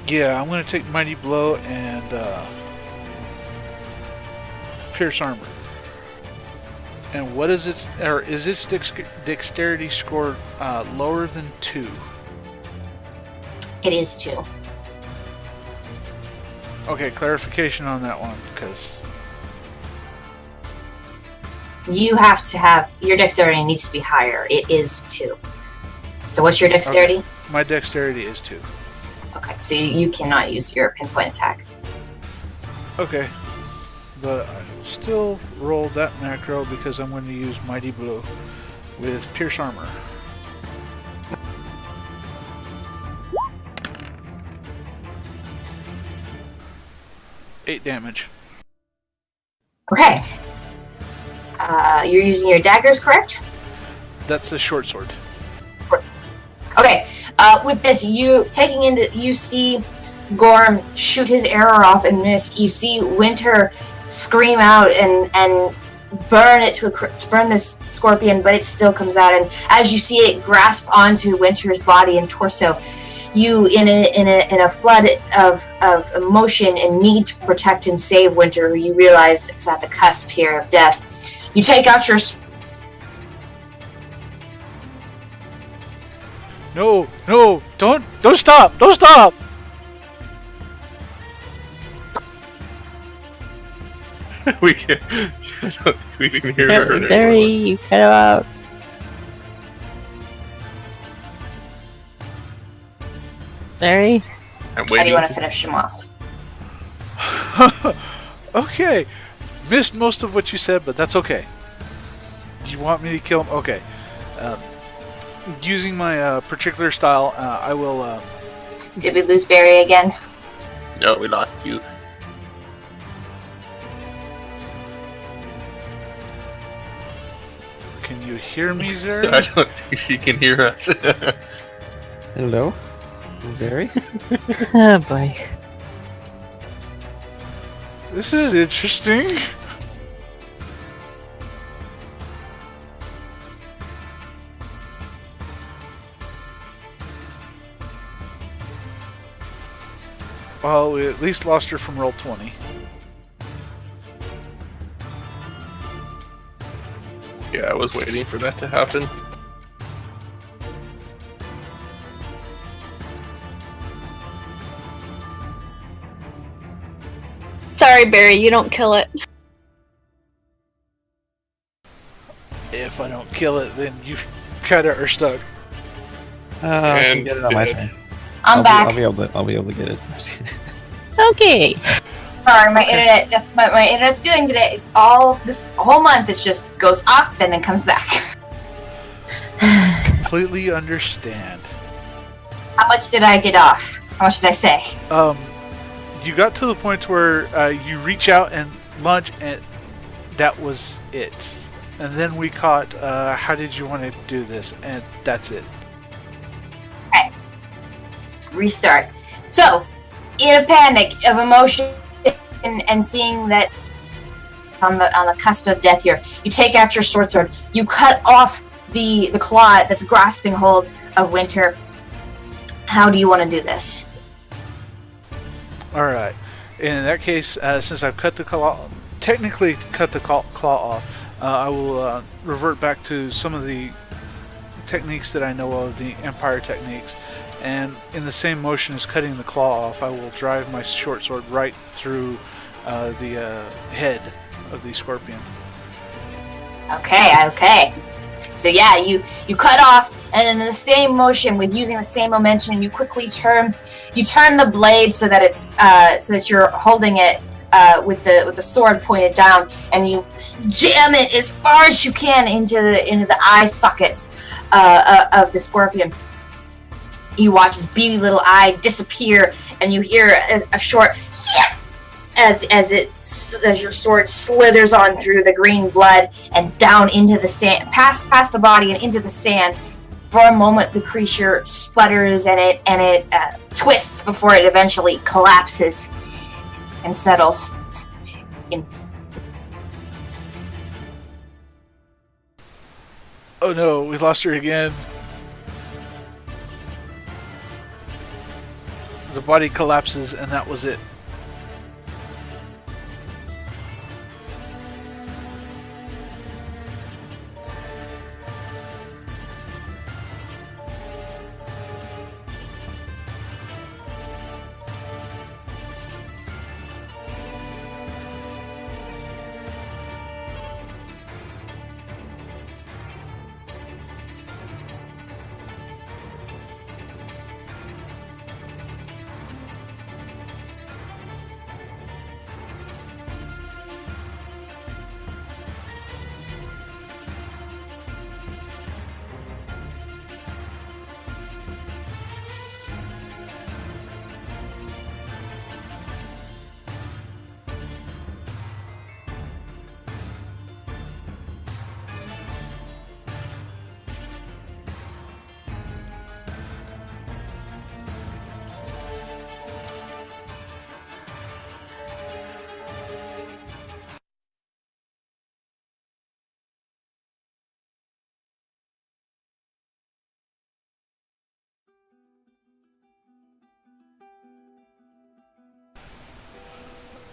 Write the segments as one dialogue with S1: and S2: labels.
S1: Yeah, I'm gonna take Mighty Blow and Pierce Armor. And what is its, or is its dexterity score lower than 2?
S2: It is 2.
S1: Okay, clarification on that one, because
S2: You have to have your dexterity needs to be higher. It is 2. So what's your dexterity?
S1: okay, my dexterity is 2.
S2: Okay, so you cannot use your pinpoint attack.
S1: Okay, but I will still roll that macro because I'm going to use Mighty Blow with Pierce Armor. Eight damage.
S2: Okay. You're using your daggers, correct?
S1: That's a short sword.
S2: Okay. With this, you see Gorm shoot his arrow off and miss. You see Winter scream out and burn this scorpion, but it still comes out. And as you see it grasp onto Winter's body and torso, you, in a flood of emotion and need to protect and save Winter, who you realize is at the cusp here of death, you take out your...
S1: No, don't stop! Don't stop!
S3: We can. I don't think we can hear her anymore.
S4: Sorry, you cut him out. Sorry.
S3: I'm
S2: How do you
S3: waiting.
S2: want to finish him off?
S1: Okay, missed most of what you said, but that's okay. Do you want me to kill him? Okay. Using my particular style, I will...
S2: Did we lose Barry again?
S3: No, we lost you.
S1: Can you hear me,
S3: I
S1: Zeri?
S3: don't think she can hear us.
S5: Hello? Zeri?
S4: Oh boy.
S1: This is interesting. Well, we at least lost her from roll 20.
S3: Yeah, I was waiting for that to happen.
S6: Sorry, Barry, you don't kill it.
S1: If I don't kill it, then you kind of are stuck.
S5: I
S3: And
S5: can get it on my
S3: did.
S5: turn.
S2: I'm back.
S5: I'll be able to get it.
S4: Okay.
S2: Sorry, my internet. That's what my internet's doing today. This whole month, it just goes off, then it comes back.
S1: Completely understand.
S2: How much did I get off? How much did I say?
S1: You got to the point where you reach out and lunge, and that was it. And then we caught, how did you want to do this? And that's it.
S2: Restart. So, in a panic of emotion and seeing that on the cusp of death here, you take out your sword. You cut off the claw that's grasping hold of Winter. How do you want to do this?
S1: Alright. In that case, since I've technically cut the claw off, I will revert back to some of the techniques that I know of, the Empire techniques. And in the same motion as cutting the claw off, I will drive my short sword right through the head of the scorpion.
S2: Okay. So yeah, you cut off, and in the same motion, with using the same momentum, you quickly turn the blade so that it's so that you're holding it with the sword pointed down, and you jam it as far as you can into the eye sockets of the scorpion. You watch his beady little eye disappear, and you hear a short "yeah" as your sword slithers on through the green blood and down into the sand, past the body and into the sand. For a moment, the creature sputters and it twists before it eventually collapses and settles in.
S1: Oh no, we lost her again. the body collapses, and that was it.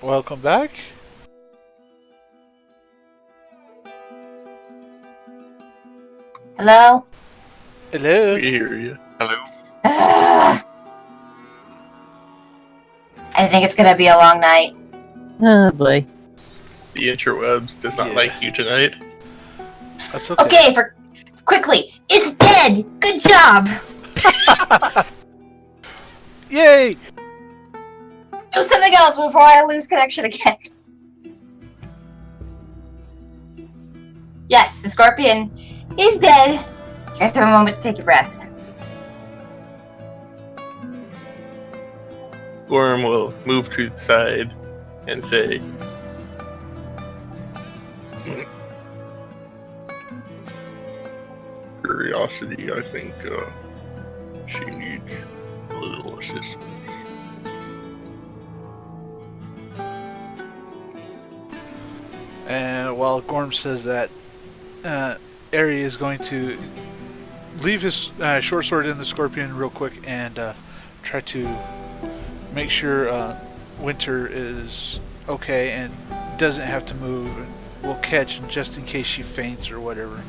S1: Welcome back.
S2: Hello?
S1: Hello.
S3: We hear you. Hello.
S2: I think it's gonna be a long night.
S4: Oh boy.
S3: The interwebs does not
S1: Yeah.
S3: like you tonight.
S1: That's okay.
S2: Okay, for quickly, it's dead! Good job!
S1: Yay!
S2: Do something else before I lose connection again. Yes, the scorpion is dead. You have to have a moment to take a breath.
S3: Gorm will move to the side and say, Curiosity, I think she needs a little assistance.
S1: And while Gorm says that, Ari is going to leave his short sword in the scorpion real quick and try to make sure Winter is okay and doesn't have to move. And we'll catch just in case she faints or whatever.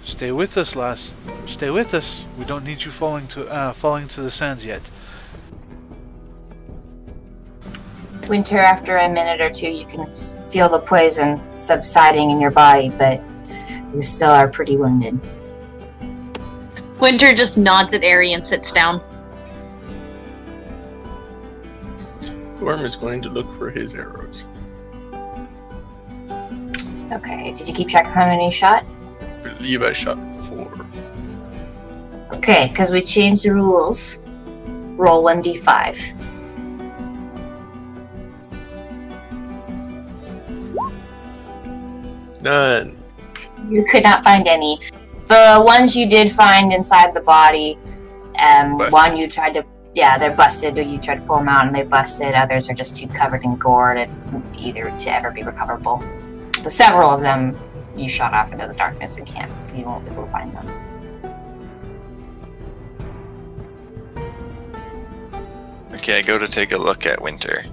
S1: Stay with us, lass. Stay with us. We don't need you falling to the sands yet.
S2: Winter, after a minute or two, you can feel the poison subsiding in your body, but you still are pretty wounded.
S6: Winter just nods at Ari and sits down.
S3: Gorm is going to look for his arrows.
S2: Okay, did you keep track of how many you shot?
S3: I believe I shot 4.
S2: Okay, because we changed the rules. Roll 1d5.
S3: None.
S2: You could not find any. The ones you did find inside the body,
S3: Busted.
S2: one you tried to, yeah, they're busted. You tried to pull them out and they busted. Others are just too covered in gore to either to ever be recoverable. The several of them you shot off into the darkness and you won't be able to find them.
S7: Okay, I go to take a look at Winter.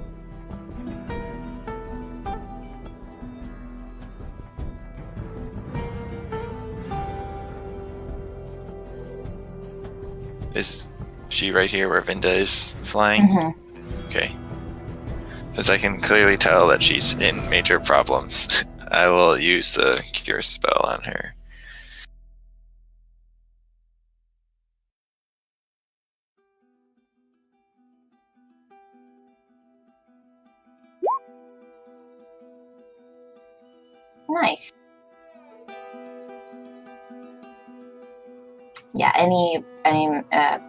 S7: Is she right here where Vinda is flying?
S2: Mm-hmm.
S7: Okay. As I can clearly tell that she's in major problems, I will use the cure spell on her.
S2: Nice. Yeah, any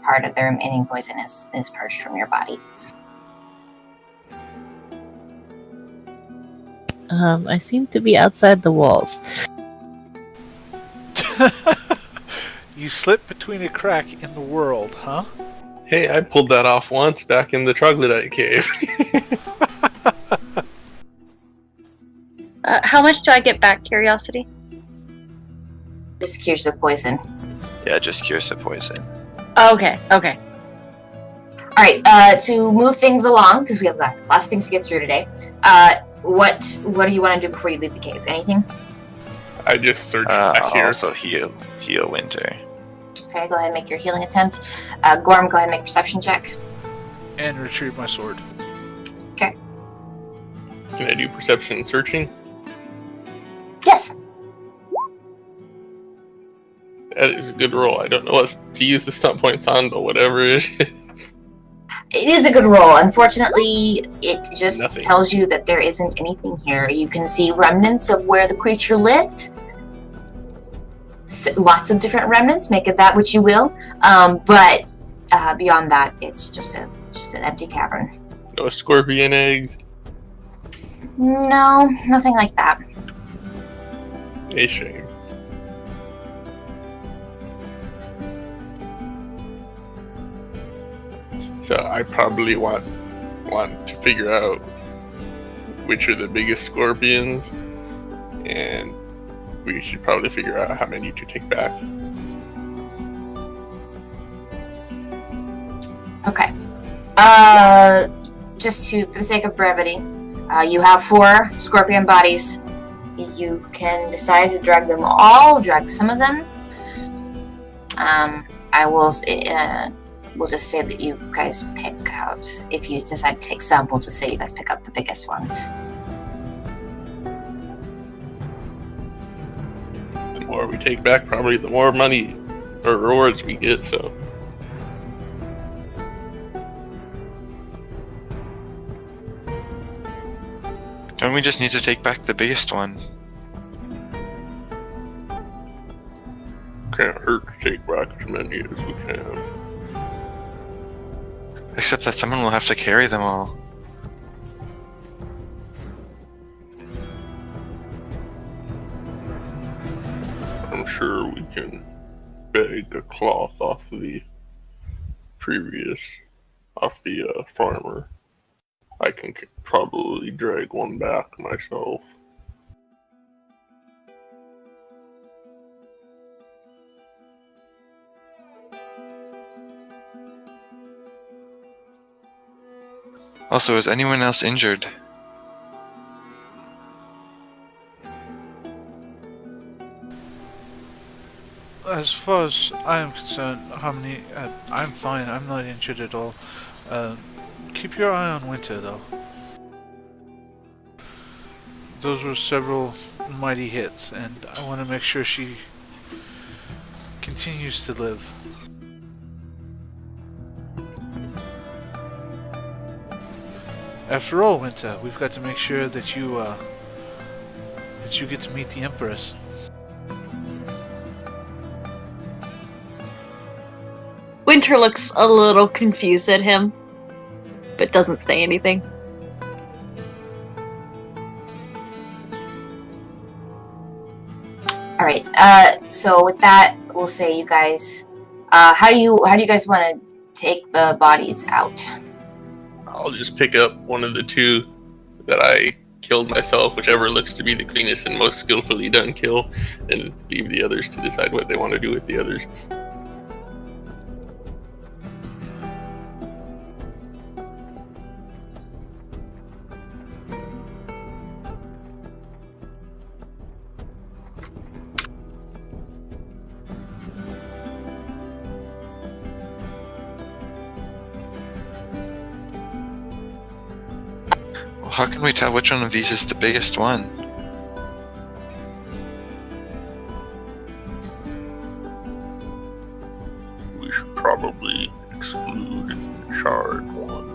S2: part of the remaining poison is purged from your body.
S4: I seem to be outside the walls.
S1: You slip between a crack in the world, huh?
S3: Hey, I pulled that off once back in the Troglodyte cave.
S6: How much do I get back, Curiosity?
S2: This cures the poison.
S7: Yeah, just cures the poison.
S6: Okay, okay.
S2: All right. To move things along, because we have got lots of things to get through today. What do you want to do before you leave the cave? Anything?
S3: I just searched back
S7: I'll
S3: here.
S7: also heal Winter.
S2: Okay, go ahead and make your healing attempt. Gorm, go ahead and make a perception check.
S1: And retrieve my sword.
S3: Can I do perception and searching?
S2: Yes.
S3: That is a good roll. I don't know what to use the stunt points on, but whatever it is.
S2: It is a good roll. Unfortunately, it just
S3: Nothing.
S2: tells you that there isn't anything here. You can see remnants of where the creature lived. Lots of different remnants. Make of that what you will. But beyond that, it's just an empty cavern.
S3: No scorpion eggs.
S2: No, nothing like that.
S3: A shame. So I probably want to figure out which are the biggest scorpions, and we should probably figure out how many to take back.
S2: Okay. Just for the sake of brevity, you have 4 scorpion bodies. You can decide to drag them all, drag some of them. We'll just say that you guys pick out. If you decide to take some, we'll just say you guys pick up the biggest ones.
S3: The more we take back, probably the more money or rewards we get. So
S7: Don't we just need to take back the biggest one?
S3: can't hurt to take back as many as we can.
S7: Except that someone will have to carry them all.
S3: I'm sure we can beg a cloth off the farmer. I can probably drag one back myself.
S7: Also, is anyone else injured?
S1: As far as I am concerned, Harmony, I'm fine. I'm not injured at all. Keep your eye on Winter, though. Those were several mighty hits, and I want to make sure she continues to live. After all, Winter, we've got to make sure that you get to meet the Empress.
S6: Winter looks a little confused at him, but doesn't say anything.
S2: All right. So with that, we'll say you guys. How do you guys want to take the bodies out?
S3: I'll just pick up one of the 2 that I killed myself, whichever looks to be the cleanest and most skillfully done kill, and leave the others to decide what they want to do with the others.
S7: Well, how can we tell which one of these is the biggest one?
S3: We should probably exclude the charred one.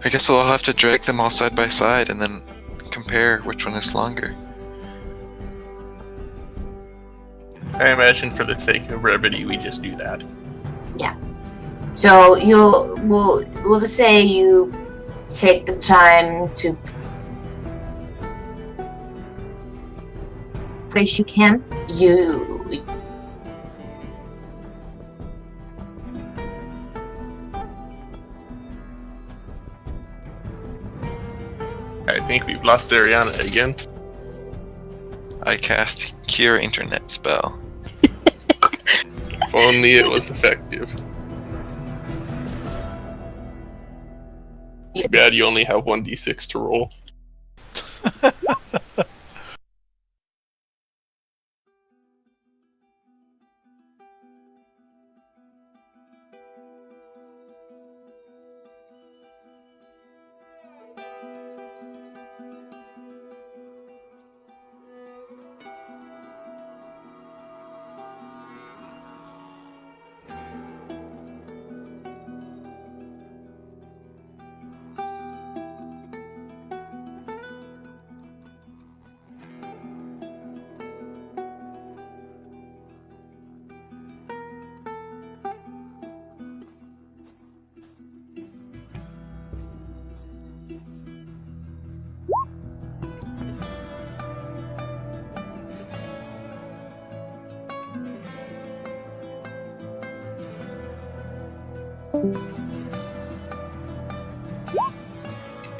S7: I guess we'll have to drag them all side by side and then compare which one is longer.
S3: I imagine for the sake of brevity, we just do that.
S2: So we'll just say you take the time to place you can.
S3: think we've lost Ariana again.
S7: I cast Cure Internet spell.
S3: If only it was effective. Too bad you only have 1d6 to roll.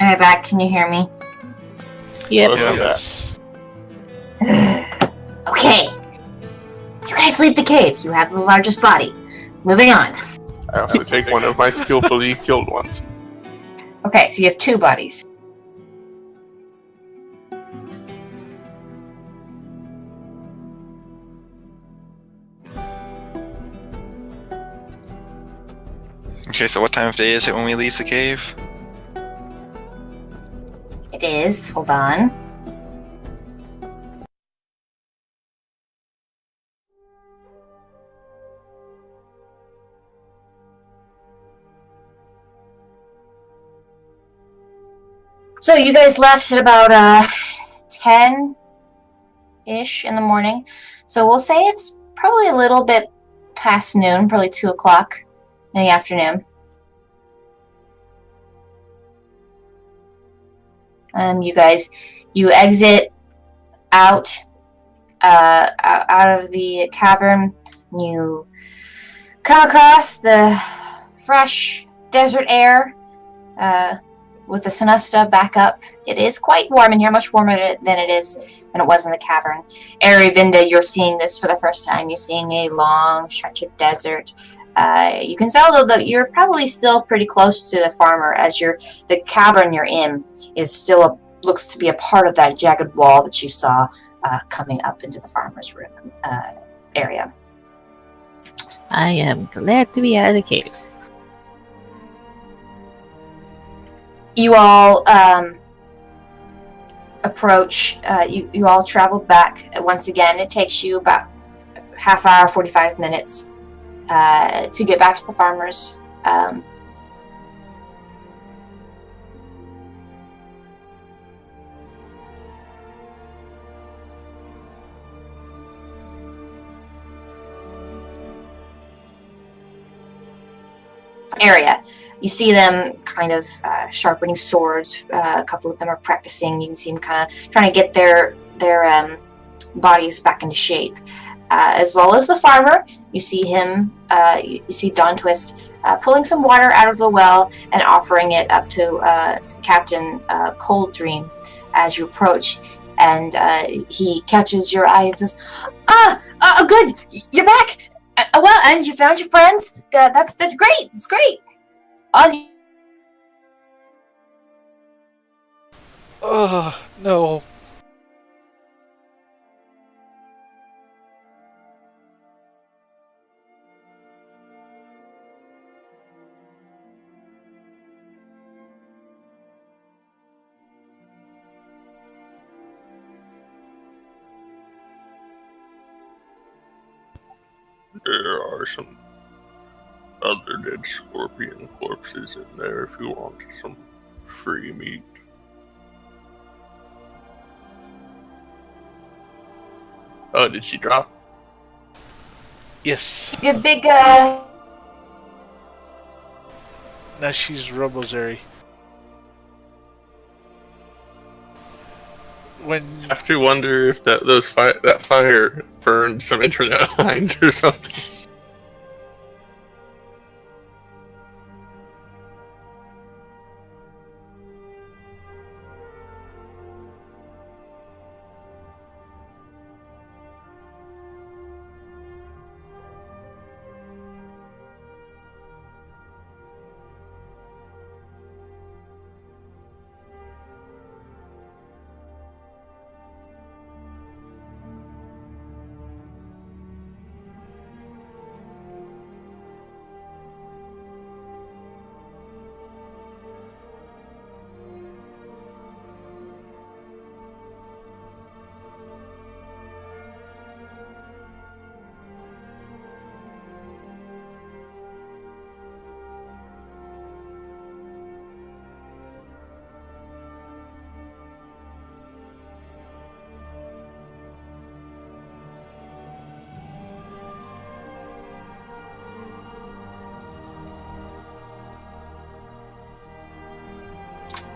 S2: Alright, back. Can you hear me?
S4: Yep.
S3: Welcome back.
S1: Yes.
S2: Okay. You guys leave the cave. You have the largest body. Moving on.
S3: I also take one of my skillfully killed ones.
S2: Okay, so you have 2 bodies.
S7: Okay, so what time of day is it when we leave the cave?
S2: It is. Hold on. So you guys left at about 10-ish in the morning. So we'll say it's probably a little bit past noon, probably 2 o'clock in the afternoon. You exit out of the cavern. You come across the fresh desert air with the Sunusta back up. It is quite warm in here, much warmer than it was in the cavern. Arivinda, you're seeing this for the first time. You're seeing a long stretch of desert. You can tell though that you're probably still pretty close to the farmer, as the cavern you're in is still looks to be a part of that jagged wall that you saw coming up into the farmer's room area.
S4: I am glad to be out of the caves.
S2: You all approach. You all travel back once again. It takes you about half hour, 45 minutes to get back to the farmer's. Area. You see them kind of sharpening swords. A couple of them are practicing. You can see them kind of trying to get their bodies back into shape. As well as the farmer, you see him. You see Dawn Twist pulling some water out of the well and offering it up to Captain Cold Dream as you approach. And he catches your eye and says, good, you're back. Well, and you found your friends. That's great. That's great.
S1: No.
S3: There are some other dead scorpion corpses in there if you want some free meat. Oh, did she drop?
S1: Yes.
S2: Good big.
S1: Now she's Robozeri. When
S3: I have to wonder if that fire burned some internet lines or something.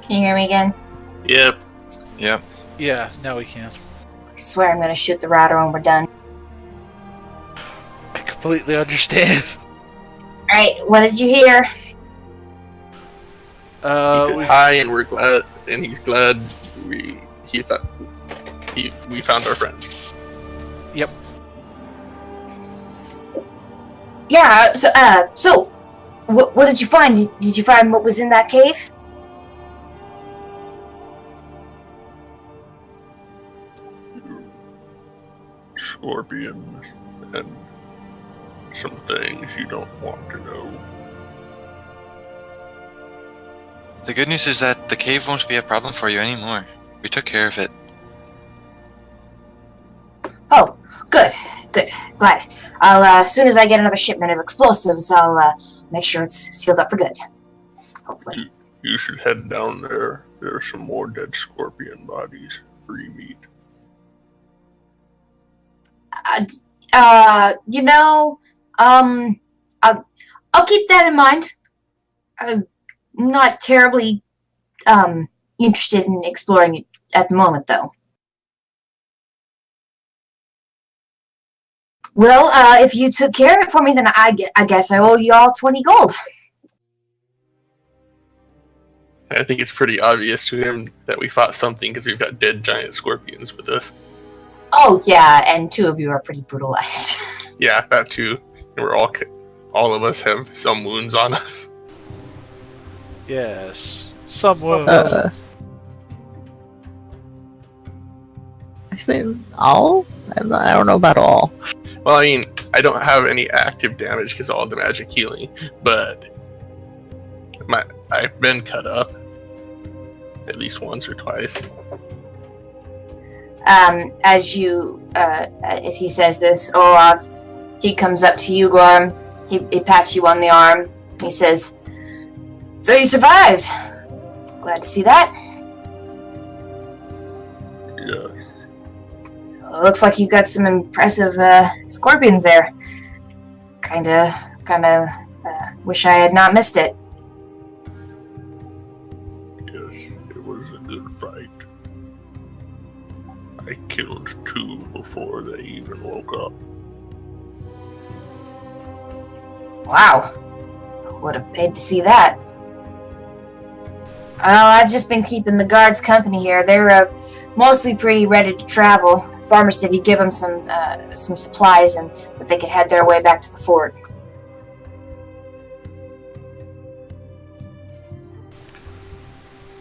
S2: Can you hear me again?
S3: Yep.
S7: Yep.
S1: Yeah, now we can.
S2: I swear I'm gonna shoot the router when we're done.
S1: I completely understand.
S2: Alright, what did you hear?
S3: He said hi, and we're glad, and he's glad we found our friends.
S1: Yep.
S2: Yeah, so what did you find? Did you find what was in that cave?
S3: Scorpions and some things you don't want to know.
S7: The good news is that the cave won't be a problem for you anymore. We took care of it.
S2: Oh, good. Glad. I'll, as soon as I get another shipment of explosives, I'll, make sure it's sealed up for good. Hopefully.
S3: You should head down there. There are some more dead scorpion bodies. Free meat.
S2: I'll keep that in mind. I'm not terribly, interested in exploring it at the moment, though. Well, if you took care of it for me, then I guess I owe you all 20 gold.
S3: I think it's pretty obvious to him that we fought something because we've got dead giant scorpions with us.
S2: Oh, yeah, and 2 of you are pretty brutalized.
S3: Yeah, that too. And we're all of us have some wounds on us.
S1: Yes. Someone.
S4: Actually, all? I don't know about all.
S3: Well, I mean, I don't have any active damage because all the magic healing, but I've been cut up at least once or twice.
S2: As he says this, Olaf, he comes up to you, Gorm. He pats you on the arm. He says, "So you survived. Glad to see that.
S3: Yeah.
S2: Looks like you got some impressive scorpions there. Kinda wish I had not missed it."
S3: Yes, it was a good fight. I killed 2 before they even woke up.
S2: Wow. Would have paid to see that. Well, I've just been keeping the guards company here. They're mostly pretty ready to travel. Farmer said he'd give them some supplies and that they could head their way back to the fort.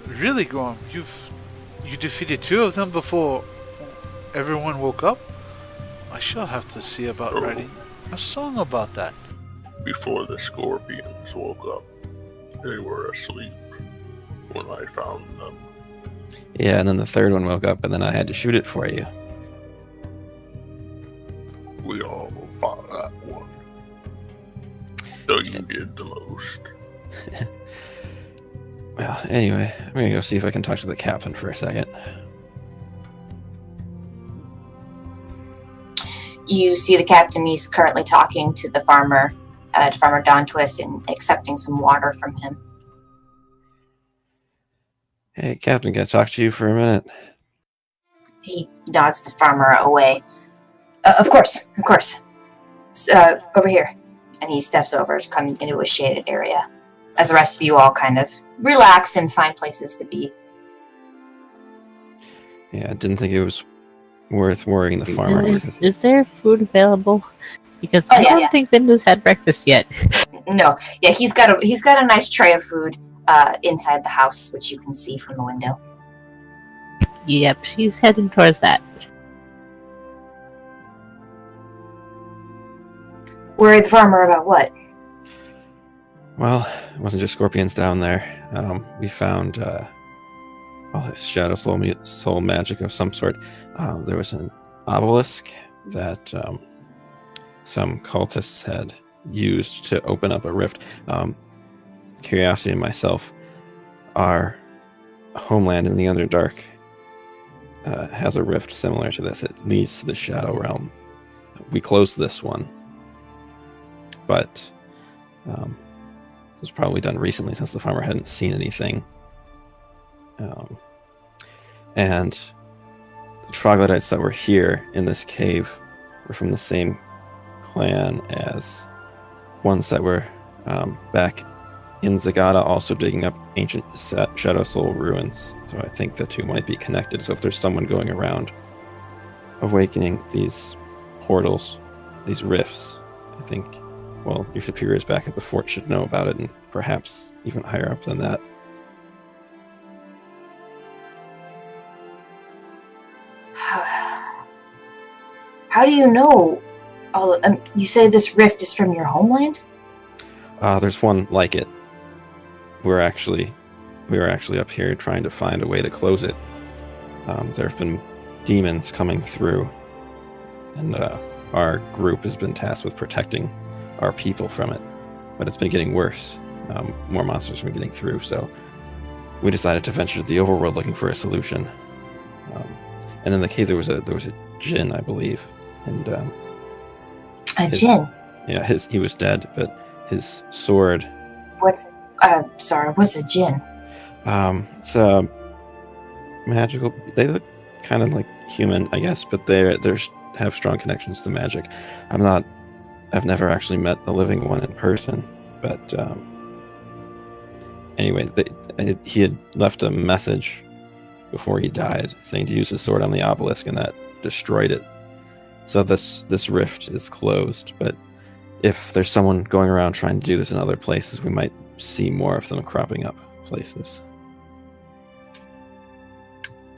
S1: Really, Gorm? You defeated 2 of them before everyone woke up? I shall have to see about writing a song about that.
S3: Before the scorpions woke up, they were asleep when I found them.
S5: Yeah, and then the third one woke up, and then I had to shoot it for you.
S3: We all fought that one. Though you did the most.
S5: Well, anyway, I'm gonna go see if I can talk to the captain for a second.
S2: You see the captain. He's currently talking to the farmer, to Farmer Don Twist, and accepting some water from him.
S5: Hey, Captain, can I talk to you for a minute?
S2: He nods the farmer away. Of course. Over here. And he steps over, kind of into a shaded area, as the rest of you all kind of relax and find places to be.
S5: Yeah, I didn't think it was worth worrying the farmer.
S4: Is there food available? Because
S2: Oh,
S4: I
S2: yeah,
S4: don't
S2: yeah.
S4: think Vinda's had breakfast yet.
S2: No, yeah, he's got a nice tray of food inside the house, which you can see from the window.
S4: Yep, she's heading towards that.
S2: Worry the farmer about what?
S5: Well, it wasn't just scorpions down there. We found this shadow soul magic of some sort. There was an obelisk that some cultists had used to open up a rift. Curiosity and myself, our homeland in the Underdark has a rift similar to this. It leads to the Shadow Realm. We closed this one, but this was probably done recently since the farmer hadn't seen anything And the troglodytes that were here in this cave were from the same clan as ones that were back in Zagata, also digging up ancient Shadow Soul ruins. So I think the two might be connected. So if there's someone going around awakening these portals, these rifts, I think, well, your superiors back at the fort should know about it, and perhaps even higher up than that.
S2: How do you know? You say this rift is from your homeland?
S5: There's one like it. We were actually up here trying to find a way to close it. There have been demons coming through, and our group has been tasked with protecting our people from it. But it's been getting worse. More monsters have been getting through, so we decided to venture to the overworld looking for a solution. And in the cave there was a djinn, I believe, and
S2: A djinn?
S5: Yeah, he was dead, but his sword.
S2: What's a djinn?
S5: It's magical. They look kind of like human, I guess, but they have strong connections to magic. I've never actually met a living one in person, but anyway, he had left a message before he died saying to use his sword on the obelisk, and that destroyed it. So this rift is closed, but if there's someone going around trying to do this in other places, we might see more of them cropping up places.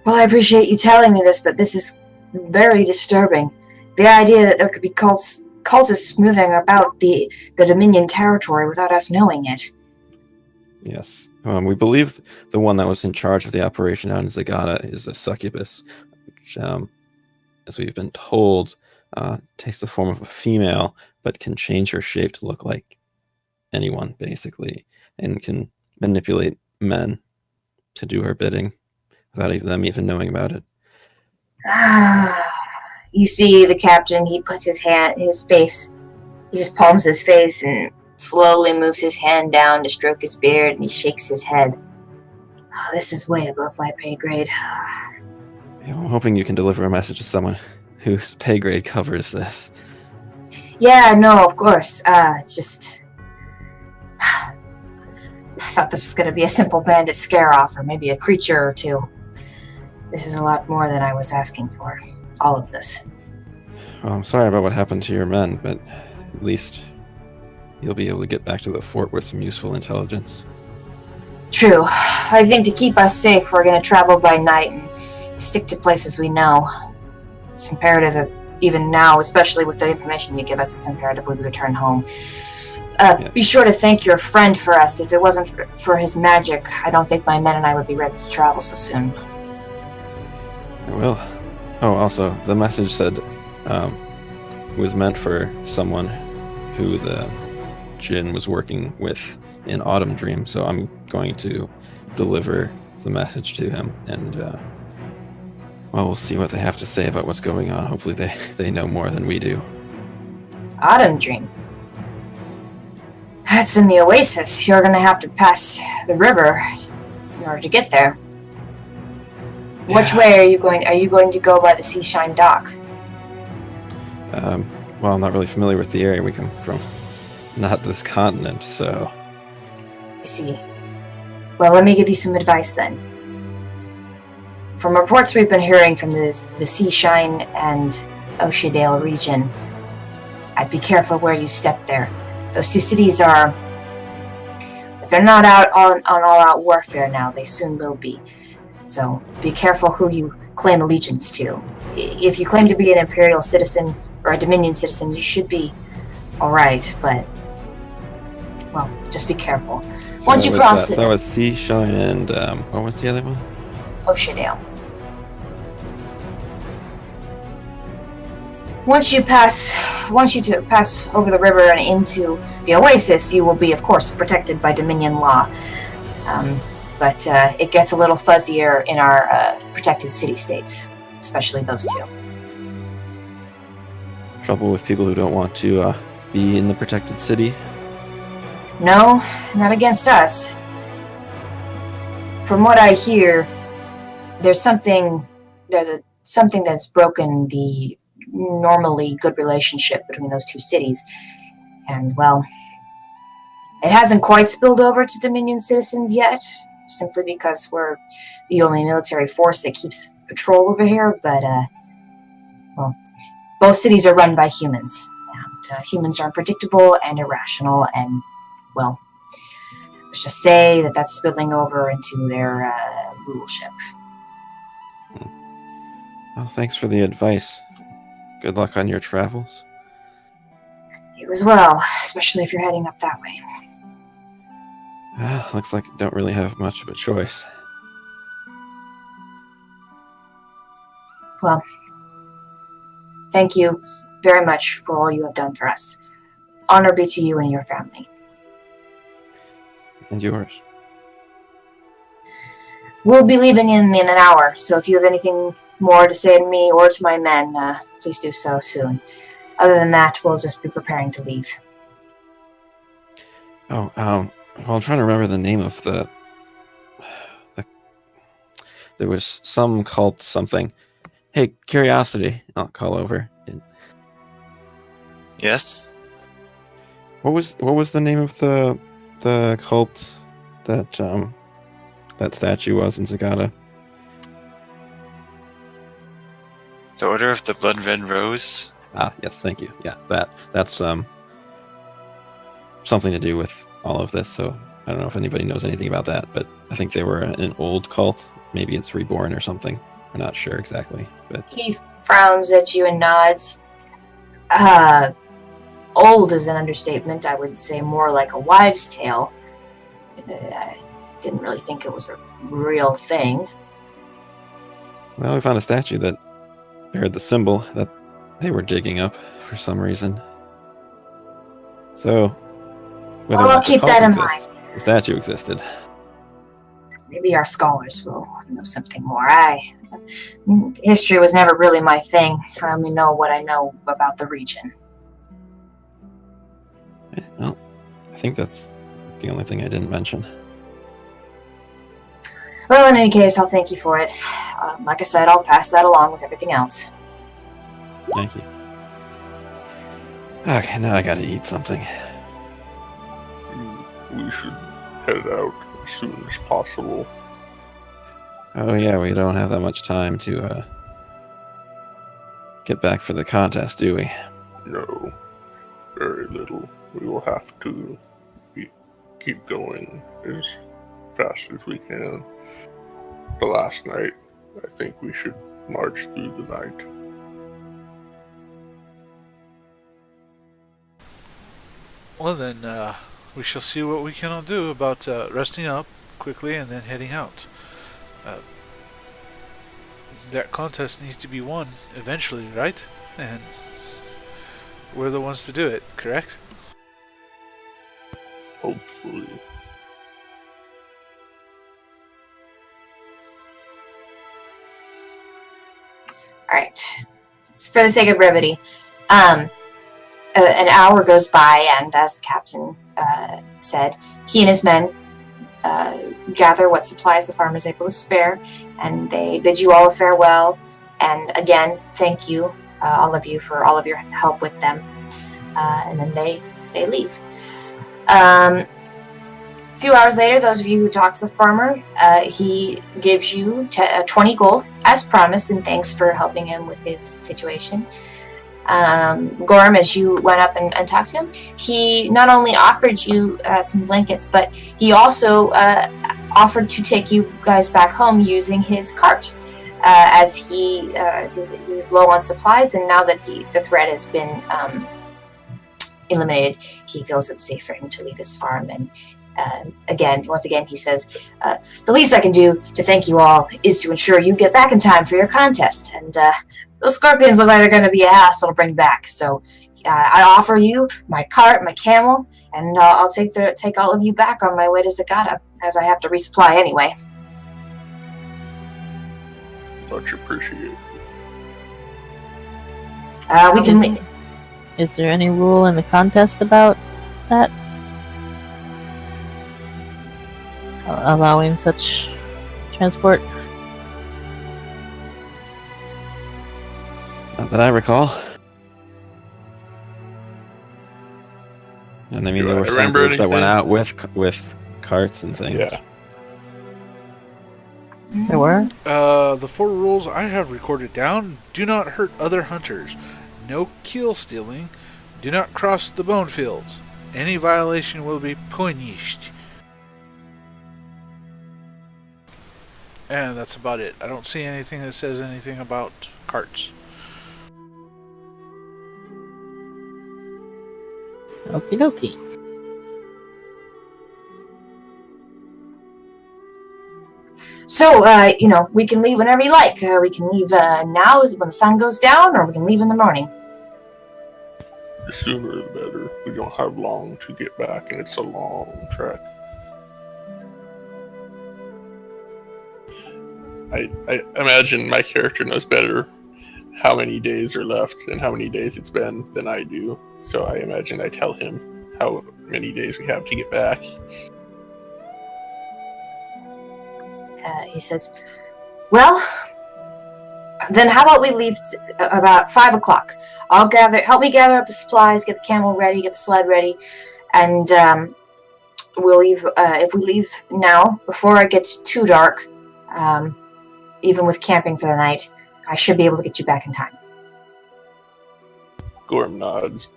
S2: Well, I appreciate you telling me this, but this is very disturbing. The idea that there could be cultists moving about the Dominion territory without us knowing it.
S5: Yes. We believe the one that was in charge of the operation out in Zagata is a succubus, which, as we've been told, takes the form of a female, but can change her shape to look like anyone, basically, and can manipulate men to do her bidding without them even knowing about it.
S2: You see the captain, he puts his face, he just palms his face and slowly moves his hand down to stroke his beard, and he shakes his head. Oh, this is way above my pay grade.
S5: Yeah, I'm hoping you can deliver a message to someone whose pay grade covers this.
S2: Yeah, no, of course. It's just... I thought this was going to be a simple bandit scare-off, or maybe a creature or two. This is a lot more than I was asking for. All of this.
S5: Well, I'm sorry about what happened to your men, but at least you'll be able to get back to the fort with some useful intelligence.
S2: True. I think to keep us safe, we're going to travel by night and stick to places we know. It's imperative, even now, especially with the information you give us, it's imperative we return home.
S5: Yeah.
S2: Be sure to thank your friend for us. If it wasn't for his magic, I don't think my men and I would be ready to travel so soon.
S5: I will. Oh, also, the message said it was meant for someone who the djinn was working with in Autumn Dream, so I'm going to deliver the message to him, and well, we'll see what they have to say about what's going on. Hopefully they know more than we do.
S2: Autumn Dream? That's in the Oasis. You're gonna have to pass the river in order to get there. Which way are you going? Are you going to go by the Seashine Dock?
S5: Well, I'm not really familiar with the area we come from. Not this continent, so...
S2: I see. Well, let me give you some advice then. From reports we've been hearing from the Seashine and Oceadale region, I'd be careful where you step there. Those two cities are... If they're not out on all-out warfare now, they soon will be. So be careful who you claim allegiance to. If you claim to be an Imperial citizen or a Dominion citizen, you should be alright, but... Well, just be careful.
S5: So
S2: Once you cross it...
S5: That was Seashine and... what was the other one?
S2: Oceadale. Once you pass over the river and into the Oasis, you will be, of course, protected by Dominion law. But it gets a little fuzzier in our protected city-states, especially those two.
S5: Trouble with people who don't want to be in the protected city?
S2: No, not against us. from what I hear, there's something that's broken the normally good relationship between those two cities. And, well, it hasn't quite spilled over to Dominion citizens yet, simply because we're the only military force that keeps patrol over here, but, well, both cities are run by humans. And humans are unpredictable and irrational, and, well, let's just say that that's spilling over into their ruleship.
S5: Well, thanks for the advice. Good luck on your travels.
S2: You as well, especially if you're heading up that way.
S5: Looks like you don't really have much of a choice.
S2: Well, thank you very much for all you have done for us. Honor be to you and your family.
S5: And yours.
S2: We'll be leaving in an hour, so if you have anything more to say to me or to my men, please do so soon. Other than that, we'll just be preparing to leave.
S5: Oh, well, I'm trying to remember the name of the there was some cult something. Hey, Curiosity, I'll call over.
S7: Yes?
S5: What was the name of the cult that that statue was in Zagata?
S7: The Order of the Blood Red Rose?
S5: Ah, yes, thank you. Yeah, that's something to do with all of this, so I don't know if anybody knows anything about that, but I think they were an old cult. Maybe it's reborn or something. I'm not sure exactly, but
S2: He frowns at you and nods. Old is an understatement. I would say more like a wives' tale. I didn't really think it was a real thing.
S5: well, we found a statue that beared the symbol that they were digging up for some reason. So, whether
S2: Well,
S5: or
S2: I'll
S5: not the
S2: keep
S5: cult
S2: that in
S5: exists, the statue existed.
S2: Maybe our scholars will know something more. History was never really my thing. I only know what I know about the region.
S5: Well, I think that's the only thing I didn't mention.
S2: Well, in any case, I'll thank you for it. Like I said, I'll pass that along with everything else.
S5: Thank you. Okay, now I gotta eat something.
S3: We should head out as soon as possible.
S5: Oh yeah, we don't have that much time to get back for the contest, do we?
S3: No, very little. We will have to keep going as fast as we can. The last night, I think we should march through the night.
S1: Well then, we shall see what we can all do about resting up quickly and then heading out. That contest needs to be won eventually, right? And we're the ones to do it, correct?
S3: Hopefully.
S2: Alright. For the sake of brevity, an hour goes by, and as the captain said, he and his men gather what supplies the farm is able to spare, and they bid you all a farewell, and again, thank you, all of you, for all of your help with them. And then they leave. A few hours later, those of you who talked to the farmer, he gives you 20 gold, as promised, and thanks for helping him with his situation. Gorm, as you went up and talked to him, he not only offered you some blankets, but he also offered to take you guys back home using his cart, as he was low on supplies, and now that the threat has been eliminated, he feels it's safe for him to leave his farm. And once again, he says, the least I can do to thank you all is to ensure you get back in time for your contest. And those scorpions look like they're going to be a hassle to bring back. So I offer you my cart, my camel, and I'll take all of you back on my way to Zagata, as I have to resupply anyway.
S3: Much appreciated.
S2: We can.
S4: Is there any rule in the contest about that? Allowing such transport?
S5: Not that I recall. And I mean,
S3: Do
S5: there
S3: I
S5: were some
S3: remember
S5: groups that went
S3: anything?
S5: out with carts and things.
S3: Yeah.
S4: There were?
S1: The 4 rules I have recorded down: do not hurt other hunters, no kill stealing, do not cross the bone fields. Any violation will be punished. And that's about it. I don't see anything that says anything about carts.
S4: Okie dokie.
S2: So, we can leave whenever you like. We can leave now when the sun goes down, or we can leave in the morning.
S3: The sooner the better. We don't have long to get back, and it's a long trek. I imagine my character knows better how many days are left and how many days it's been than I do. So I imagine I tell him how many days we have to get back.
S2: He says, well, then how about we leave about 5 o'clock? Help me gather up the supplies, get the camel ready, get the sled ready, and we'll leave, if we leave now, before it gets too dark, even with camping for the night, I should be able to get you back in time.
S3: Gorm nods.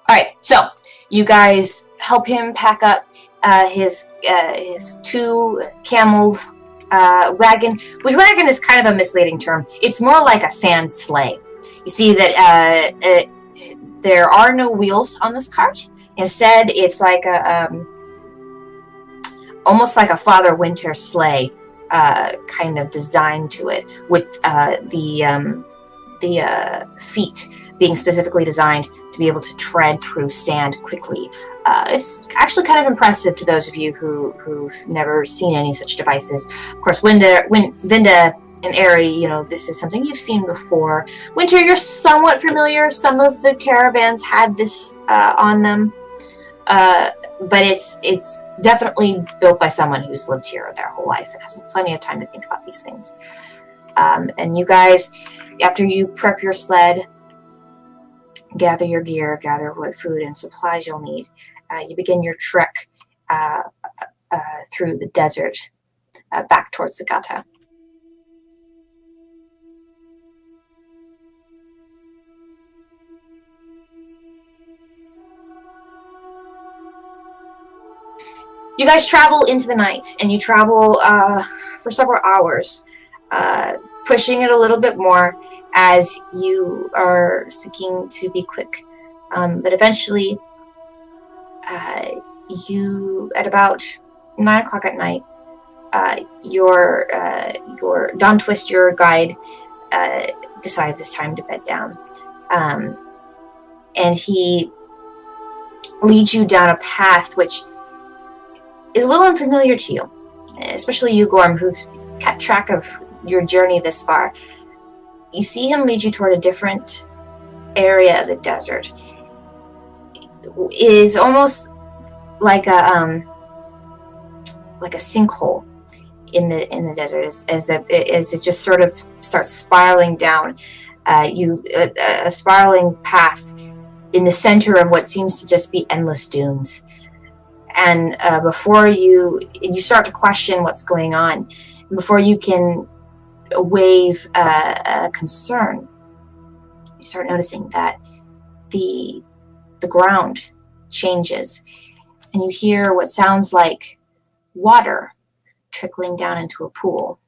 S2: Alright, so you guys help him pack up his 2 cameled wagon, which wagon is kind of a misleading term. It's more like a sand sleigh. You see that there are no wheels on this cart. Instead, it's like almost like a Father Winter sleigh kind of design to it, with the feet being specifically designed to be able to tread through sand quickly. It's actually kind of impressive to those of you who've never seen any such devices. Of course, Vinda and Aerie, this is something you've seen before. Winter, you're somewhat familiar. Some of the caravans had this on them, but it's definitely built by someone who's lived here their whole life and has plenty of time to think about these things. And you guys, after you prep your sled, gather your gear, gather what food and supplies you'll need, you begin your trek through the desert back towards the Gata. You guys travel into the night, and you travel for several hours, pushing it a little bit more as you are seeking to be quick. But eventually, you, at about 9 o'clock at night, your Don Twist, your guide, decides it's time to bed down. And he leads you down a path which is a little unfamiliar to you, especially you, Gorm, who've kept track of your journey this far. You see him lead you toward a different area of the desert. It is almost like a sinkhole in the desert, as it just sort of starts spiraling down. A spiraling path in the center of what seems to just be endless dunes. And before you start to question what's going on, before you can wave a concern, you start noticing that the ground changes, and you hear what sounds like water trickling down into a pool.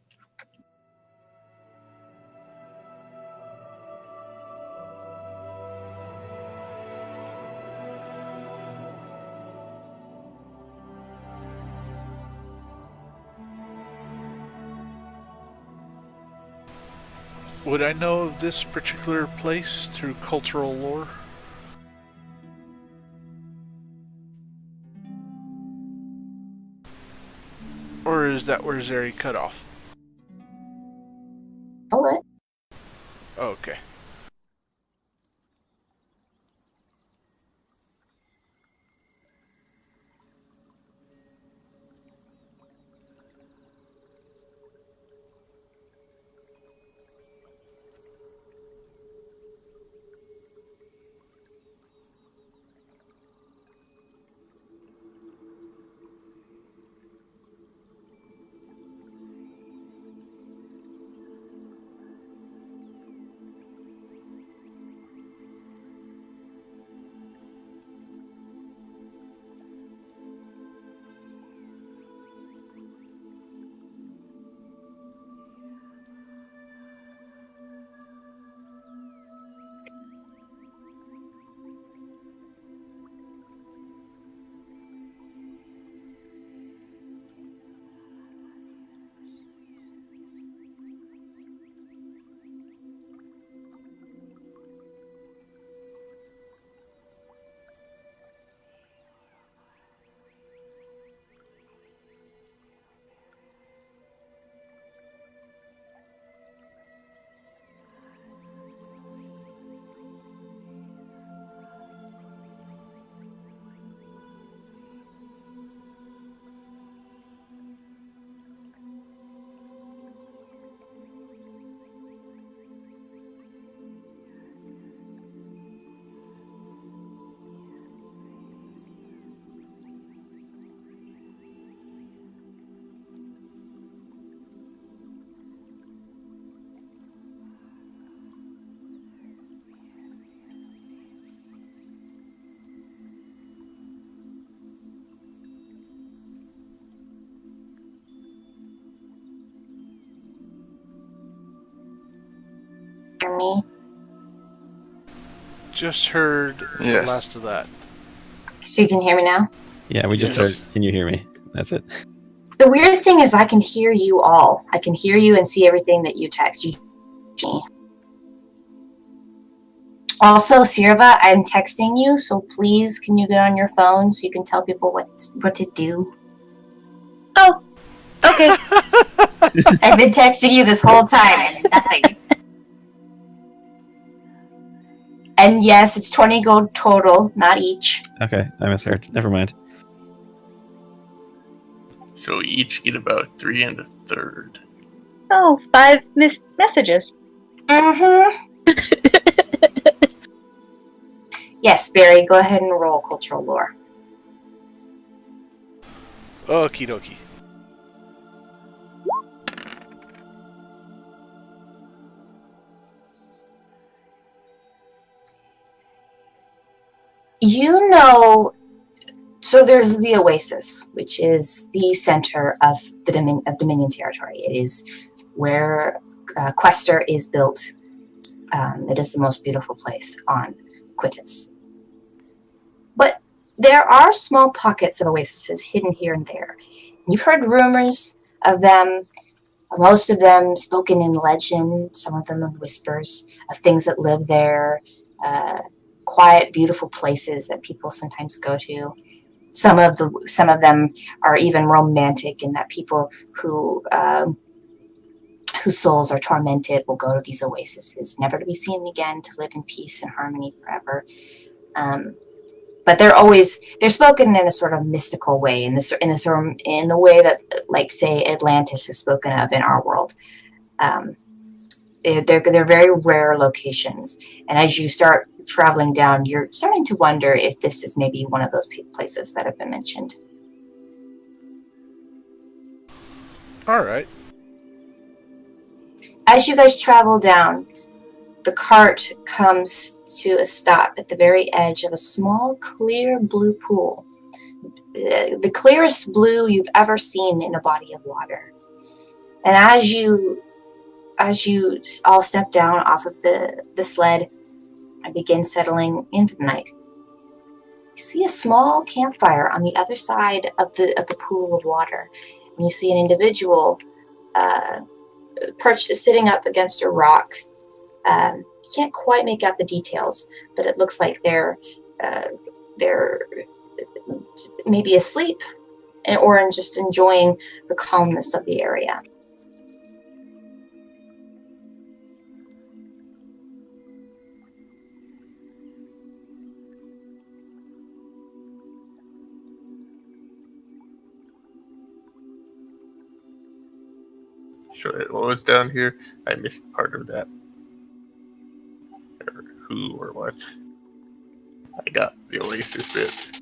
S1: Would I know of this particular place through cultural lore? Or is that where Zeri cut off?
S2: Hold it.
S1: Okay.
S2: hear me?
S1: Just heard the
S7: Yes.
S1: last of that.
S2: So you can hear me now?
S5: Yeah, we just
S1: Yes.
S5: heard. Can you hear me? That's it.
S2: The weird thing is I can hear you all. I can hear you and see everything that you text. Also, Sirva, I'm texting you, so please can you get on your phone so you can tell people what to do?
S6: Oh, okay.
S2: I've been texting you this whole time and nothing. And yes, it's 20 gold total, not each.
S5: Okay, I misheard. Never mind.
S3: So we each get about 3 1/3.
S6: Oh, 5 missed messages.
S2: Mm-hmm. Yes, Barry, go ahead and roll cultural lore.
S1: Okie dokie.
S2: You know, so there's the Oasis, which is the center of the Dominion territory. It is where Quester is built. It is the most beautiful place on Quittus. But there are small pockets of oases hidden here and there. You've heard rumors of them, most of them spoken in legend, some of them in whispers, of things that live there, quiet, beautiful places that people sometimes go to. Some of them are even romantic in that people whose souls are tormented will go to these oases, never to be seen again, to live in peace and harmony forever. But they're spoken in a sort of mystical way, in the way that, like, say, Atlantis is spoken of in our world. They're very rare locations, and as you start traveling down, you're starting to wonder if this is maybe one of those places that have been mentioned.
S1: All right.
S2: As you guys travel down, the cart comes to a stop at the very edge of a small, clear blue pool. The clearest blue you've ever seen in a body of water. And as you all step down off of the sled and begin settling in for the night, you see a small campfire on the other side of the pool of water. And you see an individual perched, sitting up against a rock. You can't quite make out the details, but it looks like they're maybe asleep or just enjoying the calmness of the area.
S3: So what was down here? I missed part of that. Or who or what. I got the Oasis bit.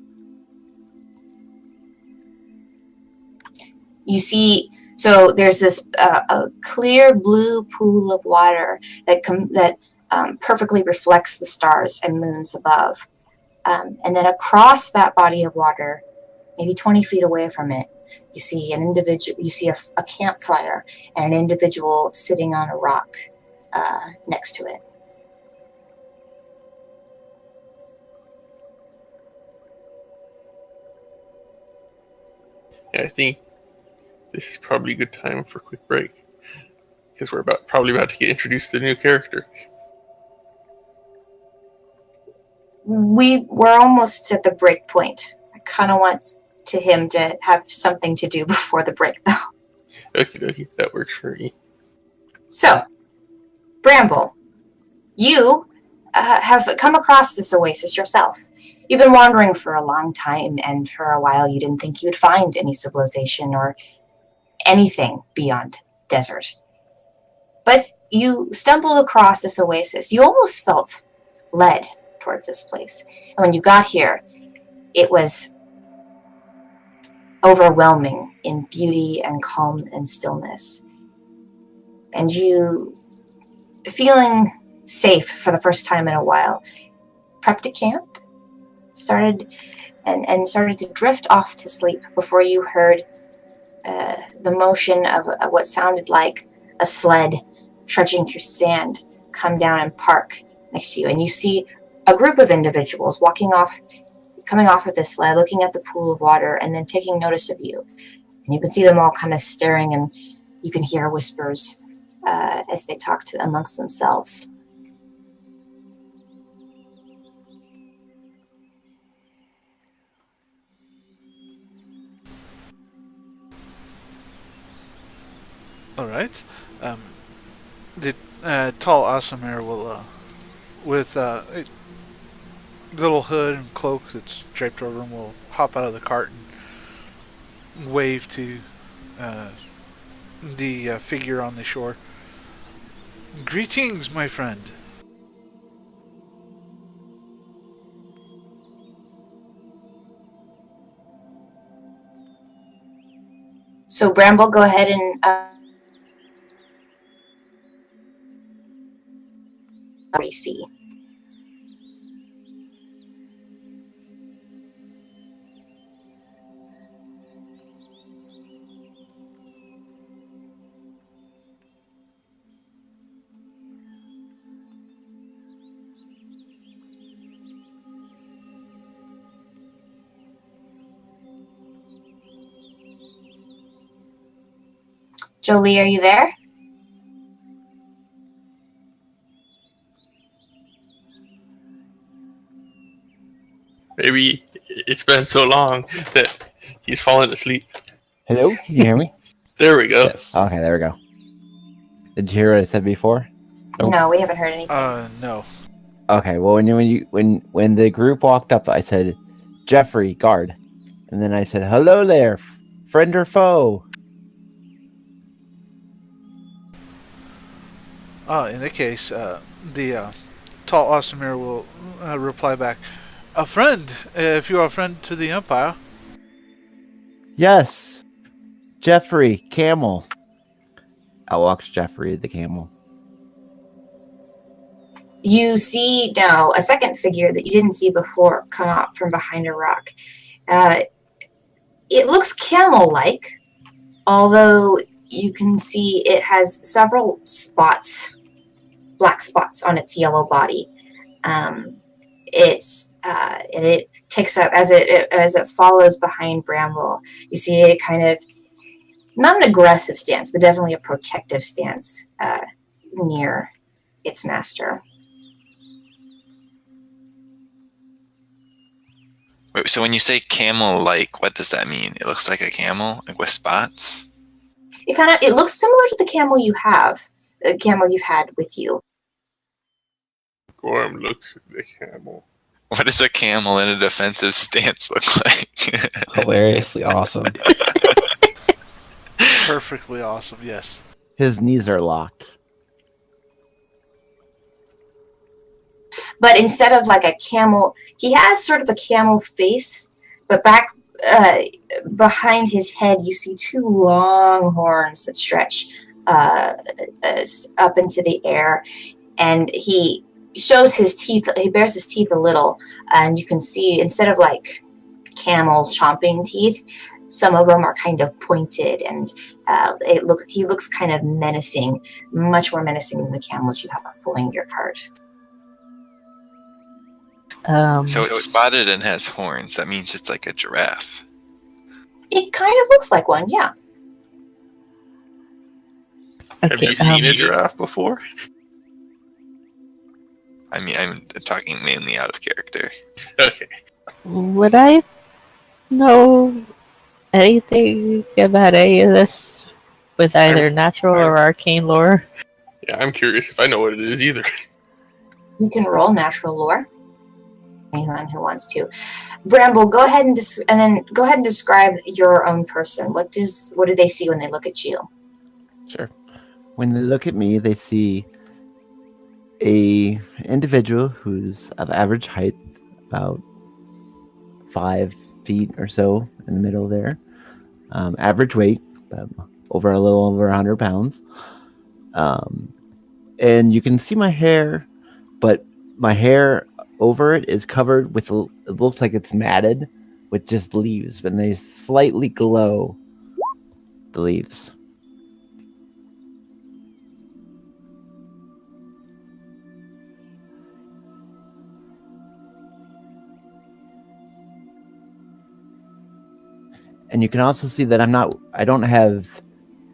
S2: You see, so there's this a clear blue pool of water that perfectly reflects the stars and moons above. And then across that body of water, maybe 20 feet away from it, you see an individual. You see a campfire and an individual sitting on a rock next to it.
S3: Yeah, I think this is probably a good time for a quick break. Because we're probably about to get introduced to a new character.
S2: We're almost at the break point. I kind of want him to have something to do before the break, though.
S3: Okie dokie, that works for me.
S2: So, Bramble, you have come across this oasis yourself. You've been wandering for a long time, and for a while you didn't think you'd find any civilization or anything beyond desert. But you stumbled across this oasis. You almost felt led toward this place. And when you got here, it was overwhelming in beauty and calm and stillness. And you, feeling safe for the first time in a while, prepped a camp, started to drift off to sleep before you heard the motion of what sounded like a sled trudging through sand come down and park next to you, and you see a group of individuals coming off of this sled, looking at the pool of water, and then taking notice of you. And you can see them all kind of staring, and you can hear whispers as they talk amongst themselves.
S1: All right. The tall Aasimar will, with a little hood and cloak that's draped over him, will hop out of the cart and wave to the figure on the shore. Greetings, my friend.
S2: So Bramble, go ahead and see. Jolie, are you there?
S3: Maybe it's been so long that he's fallen asleep.
S8: Hello? Can you hear me?
S3: There we go.
S8: Yes. Okay, there we go. Did you hear what I said before? Nope.
S2: No, we haven't heard anything.
S1: No.
S8: Okay, well when the group walked up, I said, Jeffrey, guard. And then I said, hello there, friend or foe?
S1: In that case, the tall Aasimar will reply back, a friend, if you are a friend to the Empire.
S8: Yes. Jeffrey, camel. Out walks Jeffrey the camel.
S2: You see now a second figure that you didn't see before come out from behind a rock. It looks camel-like, although you can see it has several spots, black spots on its yellow body. It takes up as it follows behind Bramble. You see it kind of not an aggressive stance, but definitely a protective stance near its master.
S7: Wait, so when you say camel-like, what does that mean? It looks like a camel, like with spots?
S2: It looks similar to the camel you have, the camel you've had with you.
S3: Gorm looks at the camel.
S7: What does a camel in a defensive stance look like?
S5: Hilariously awesome.
S1: Perfectly awesome, yes.
S8: His knees are locked.
S2: But instead of like a camel, he has sort of a camel face, but back behind his head, you see two long horns that stretch up into the air, and he shows his teeth. He bares his teeth a little, and you can see instead of like camel chomping teeth, some of them are kind of pointed, and he looks kind of menacing, much more menacing than the camels you have pulling your cart.
S7: So it's spotted and has horns. That means it's like a giraffe.
S2: It kind of looks like one, yeah.
S3: Have
S4: Okay,
S3: you seen a giraffe before?
S7: I mean, I'm talking mainly out of character.
S3: Okay.
S4: would I know anything about any of this with either natural or arcane lore?
S3: Yeah, I'm curious if I know what it is either.
S2: You can roll natural lore. Anyone who wants to. Bramble, go ahead and describe your own person. What do they see when they look at you?
S8: Sure. When they look at me, they see a individual who's of average height, about 5 feet or so in the middle there. Average weight, about a little over 100 pounds. And you can see my hair, but my hair over it is covered with, it looks like it's matted with just leaves, and they slightly glow, the leaves. And you can also see that I don't have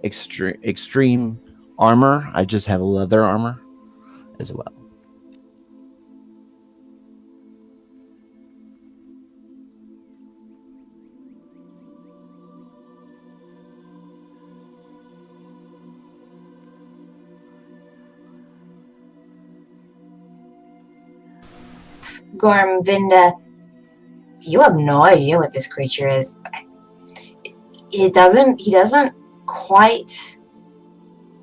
S8: extreme armor. I just have leather armor as well.
S2: Gorm, Vinda, you have no idea what this creature is. He doesn't quite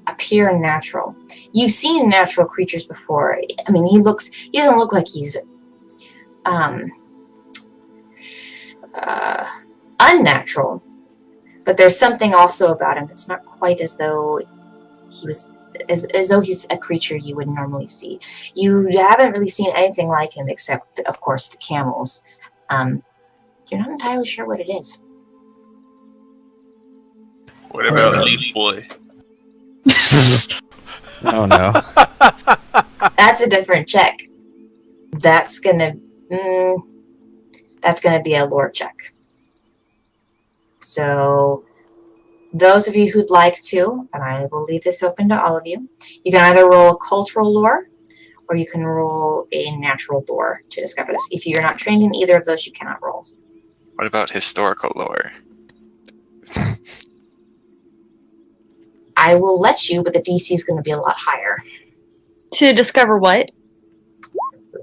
S2: appear natural. You've seen natural creatures before. I mean, he doesn't look like he's unnatural, but there's something also about him that's not quite as though he was as though he's a creature you would normally see. You haven't really seen anything like him except, of course, the camels. You're not entirely sure what it is.
S7: What about Leaf Boy?
S5: Oh no.
S2: That's a different check. That's gonna be a lore check. So those of you who'd like to, and I will leave this open to all of you, you can either roll cultural lore or you can roll a natural lore to discover this. If you're not trained in either of those, you cannot roll.
S7: What about historical lore?
S2: I will let you, but the DC is going to be a lot higher.
S6: To discover what?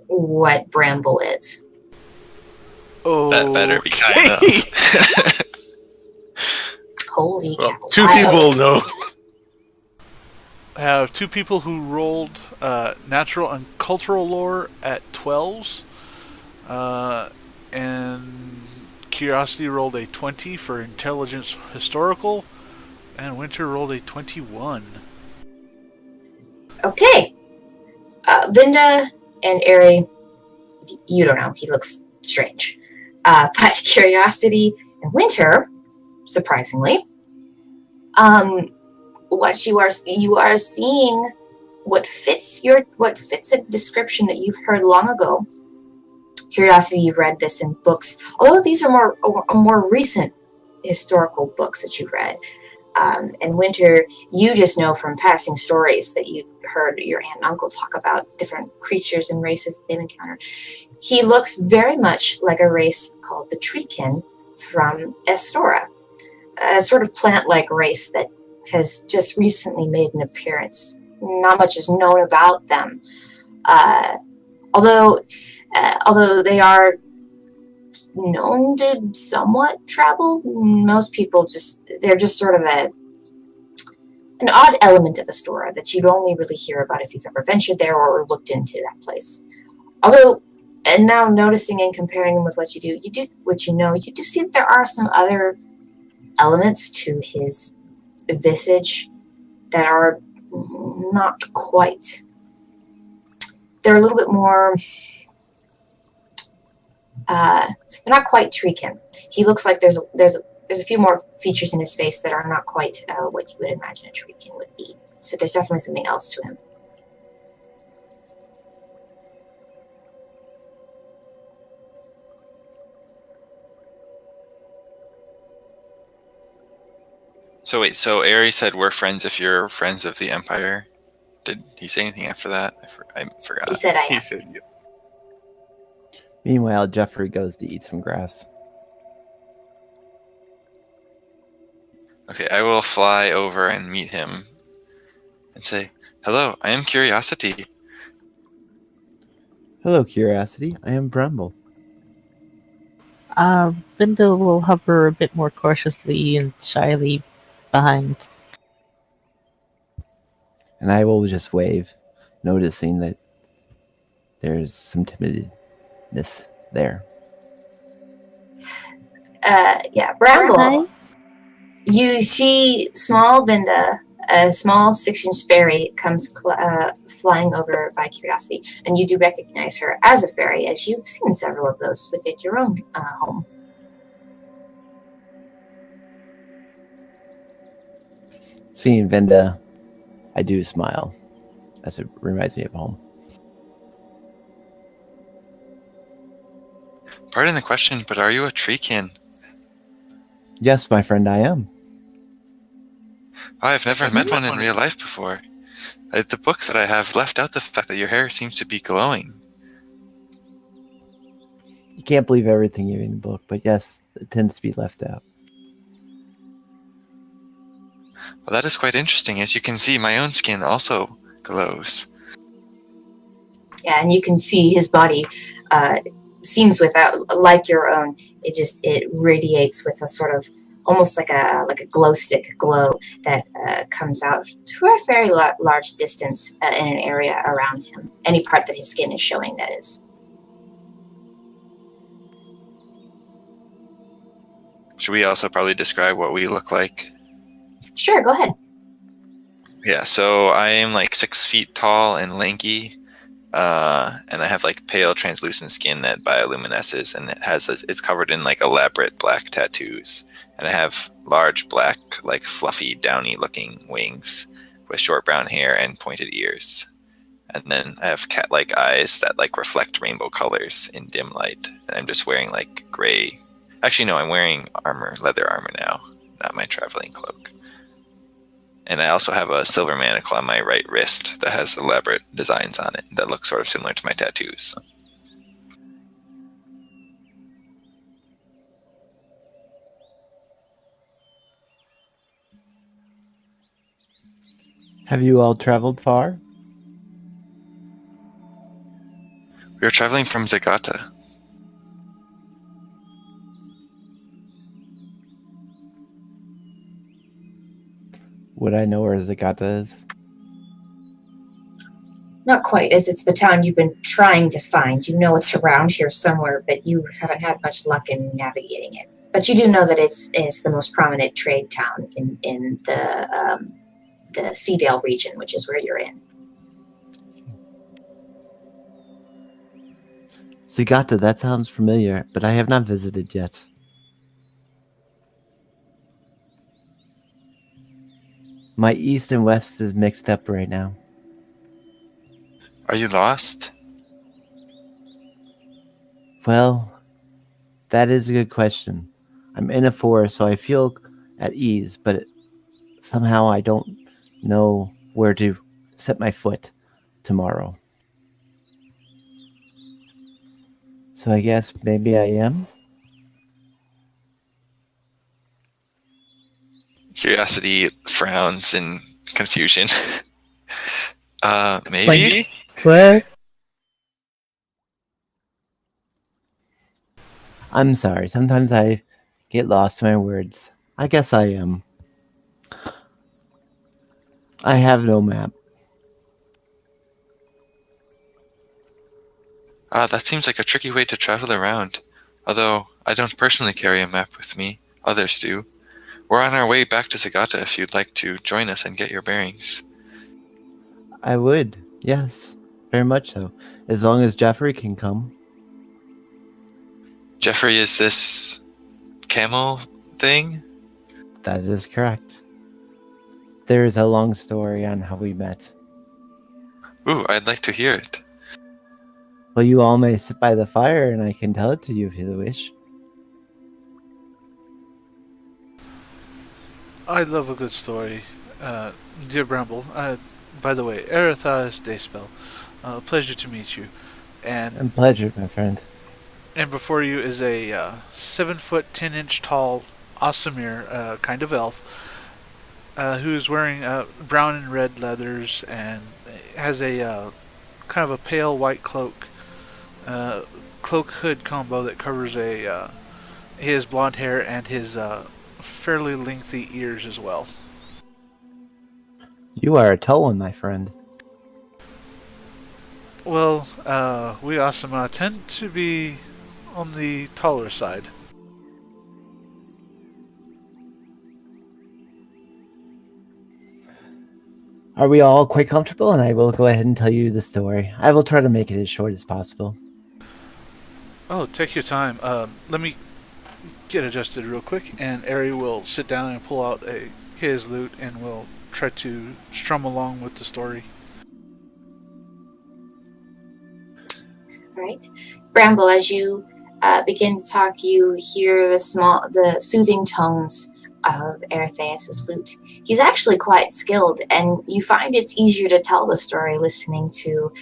S2: What Bramble is.
S1: Oh,
S7: That better be kind of.
S2: Holy
S3: Well,
S2: cow.
S3: two people know.
S1: I have two people who rolled natural and cultural lore at 12s, and Curiosity rolled a 20 for intelligence historical, and Winter rolled a 21.
S2: Okay. Vinda and Ari, you don't know. He looks strange. But Curiosity and Winter, surprisingly, what you are seeing what fits a description that you've heard long ago. Curiosity, you've read this in books, although these are more recent historical books that you've read. And Winter, you just know from passing stories that you've heard your aunt and uncle talk about different creatures and races that they've encountered. He looks very much like a race called the Treekin from Estora, a sort of plant-like race that has just recently made an appearance. Not much is known about them, although they are known to somewhat travel. Most people they're just sort of an odd element of Estora that you'd only really hear about if you've ever ventured there or looked into that place. Although, and now noticing and comparing them with what you do see that there are some other elements to his visage that are not quite. They're a little bit more. They're not quite Treekin. He looks like there's a few more features in his face that are not quite what you would imagine a Treekin would be. So there's definitely something else to him.
S7: So wait, so Ari said we're friends if you're friends of the Empire. Did he say anything after that? I forgot.
S2: He said, "I
S3: He
S2: am."
S3: said, yeah.
S8: Meanwhile, Jeffrey goes to eat some grass.
S7: Okay, I will fly over and meet him and say, "Hello, I am Curiosity."
S8: Hello, Curiosity. I am Bramble.
S4: Vinda will hover a bit more cautiously and shyly behind.
S8: And I will just wave, noticing that there's some timidness there.
S2: Bramble.
S4: Hi.
S2: You see small Vinda, a small 6-inch fairy, comes flying over by Curiosity, and you do recognize her as a fairy, as you've seen several of those within your own home.
S8: Seeing Vinda, I do smile, as it reminds me of home.
S7: Pardon the question, but are you a Treekin?
S8: Yes, my friend, I am.
S7: Oh, I've never met one in real life before. The books that I have left out the fact that your hair seems to be glowing.
S8: You can't believe everything you read in the book, but yes, it tends to be left out.
S7: Well, that is quite interesting. As you can see, my own skin also glows.
S2: Yeah, and you can see his body seems without like your own. It radiates with a sort of almost like a glow stick glow that comes out to a very large distance in an area around him. Any part that his skin is showing, that is.
S7: Should we also probably describe what we look like?
S2: Sure, go ahead.
S7: Yeah, so I am like 6 feet tall and lanky, and I have like pale translucent skin that bioluminesces, and it's covered in like elaborate black tattoos, and I have large black, like fluffy, downy looking wings with short brown hair and pointed ears. And then I have cat-like eyes that like reflect rainbow colors in dim light. And I'm just wearing like gray. Actually, no, I'm wearing leather armor now, not my traveling cloak. And I also have a silver manacle on my right wrist that has elaborate designs on it that look sort of similar to my tattoos.
S8: Have you all traveled far?
S7: We are traveling from Zagata.
S8: Would I know where Zagata is?
S2: Not quite, as it's the town you've been trying to find. You know it's around here somewhere, but you haven't had much luck in navigating it. But you do know that it's the most prominent trade town in the Seedale region, which is where you're in.
S8: Zagata, that sounds familiar, but I have not visited yet. My east and west is mixed up right now.
S7: Are you lost?
S8: Well, that is a good question. I'm in a forest, so I feel at ease, but somehow I don't know where to set my foot tomorrow. So I guess maybe I am?
S7: Curiosity frowns in confusion. Maybe?
S4: What?
S8: I'm sorry, sometimes I get lost in my words. I guess I am. I have no map.
S7: That seems like a tricky way to travel around. Although, I don't personally carry a map with me. Others do. We're on our way back to Zagata if you'd like to join us and get your bearings.
S8: I would, yes, very much so. As long as Jeffrey can come.
S7: Jeffrey is this camel thing?
S8: That is correct. There is a long story on how we met.
S7: Ooh, I'd like to hear it.
S8: Well, you all may sit by the fire and I can tell it to you if you wish.
S1: I love a good story, dear Bramble. By the way, Erithas Dayspell. Pleasure to meet you.
S8: A pleasure, my friend.
S1: And before you is a 7 foot 10 inch tall Aasimar, kind of elf, who is wearing brown and red leathers and has a kind of a pale white cloak hood combo that covers his blonde hair and his fairly lengthy ears as well.
S8: You are a tall one, my friend.
S1: Well, we Aasimar tend to be on the taller side.
S8: Are we all quite comfortable? And I will go ahead and tell you the story. I will try to make it as short as possible.
S1: Oh, take your time. Let me get adjusted real quick, and Ari will sit down and pull out his lute, and we'll try to strum along with the story.
S2: All right, Bramble, as you begin to talk, you hear the soothing tones of Eretheus' lute. He's actually quite skilled, and you find it's easier to tell the story listening to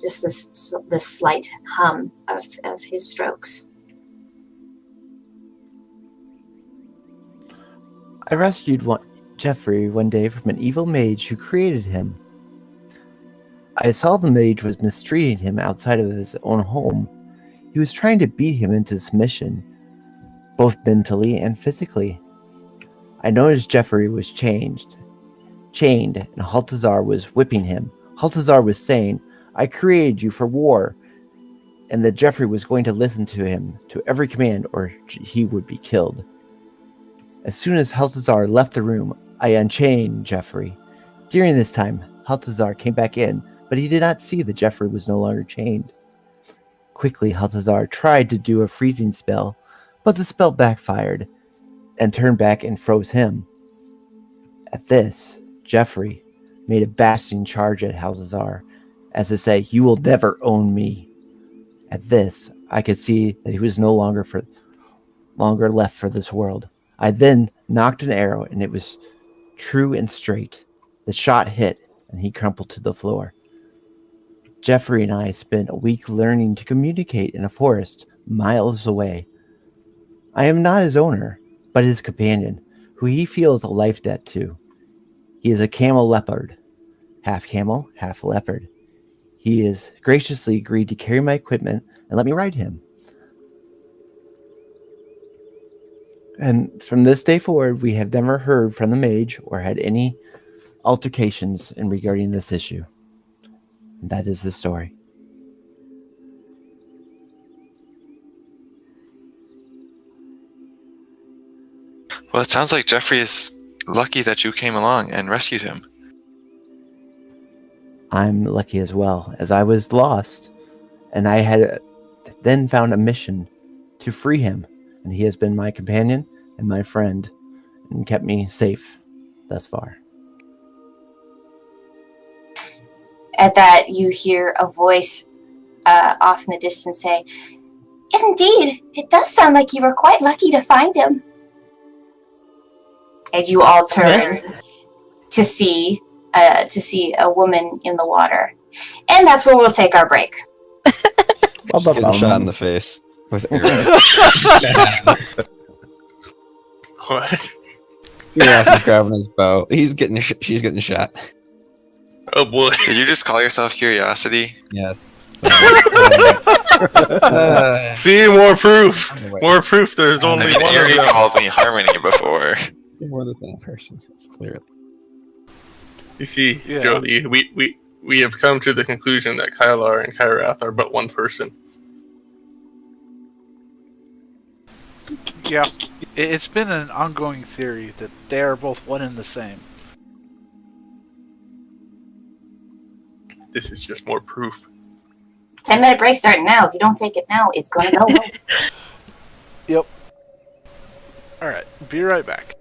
S2: just this slight hum of his strokes.
S8: I rescued Jeffrey one day from an evil mage who created him. I saw the mage was mistreating him outside of his own home. He was trying to beat him into submission, both mentally and physically. I noticed Jeffrey was chained, and Haltazar was whipping him. Haltazar was saying, "I created you for war," and that Jeffrey was going to listen to him, to every command, or he would be killed. As soon as Haltazar left the room, I unchained Jeffrey. During this time, Haltazar came back in, but he did not see that Jeffrey was no longer chained. Quickly, Haltazar tried to do a freezing spell, but the spell backfired and turned back and froze him. At this, Jeffrey made a blasting charge at Haltazar, as to say, "You will never own me." At this, I could see that he was no longer left for this world. I then knocked an arrow, and it was true and straight. The shot hit, and he crumpled to the floor. Jeffrey and I spent a week learning to communicate in a forest miles away. I am not his owner, but his companion, who he feels a life debt to. He is a camel leopard, half camel, half leopard. He has graciously agreed to carry my equipment and let me ride him. And from this day forward, we have never heard from the mage or had any altercations in regarding this issue. And that is the story.
S7: Well, it sounds like Jeffrey is lucky that you came along and rescued him.
S8: I'm lucky as well, as I was lost, and I had then found a mission to free him, and he has been my companion and my friend, and kept me safe thus far.
S2: At that, you hear a voice off in the distance say, "Indeed, it does sound like you were quite lucky to find him." And you all turn to see a woman in the water. And that's where we'll take our break.
S5: Getting shot in the face with arrow.
S3: What?
S5: Ross is grabbing his bow. She's getting shot.
S3: Oh boy.
S7: Did you just call yourself Curiosity?
S5: Yes.
S3: See, more proof. More proof. There's only one of
S7: Ari
S3: them.
S7: called me Harmony before.
S5: We're the same person. It's clear.
S3: You see,
S1: Yeah.
S3: Jody, we have come to the conclusion that Kylar and Kyrath are but one person.
S1: Yeah, it's been an ongoing theory that they are both one and the same.
S3: This is just more proof.
S2: 10-minute break starting now. If you don't take it now, it's going to go away.
S1: Yep. Alright, be right back.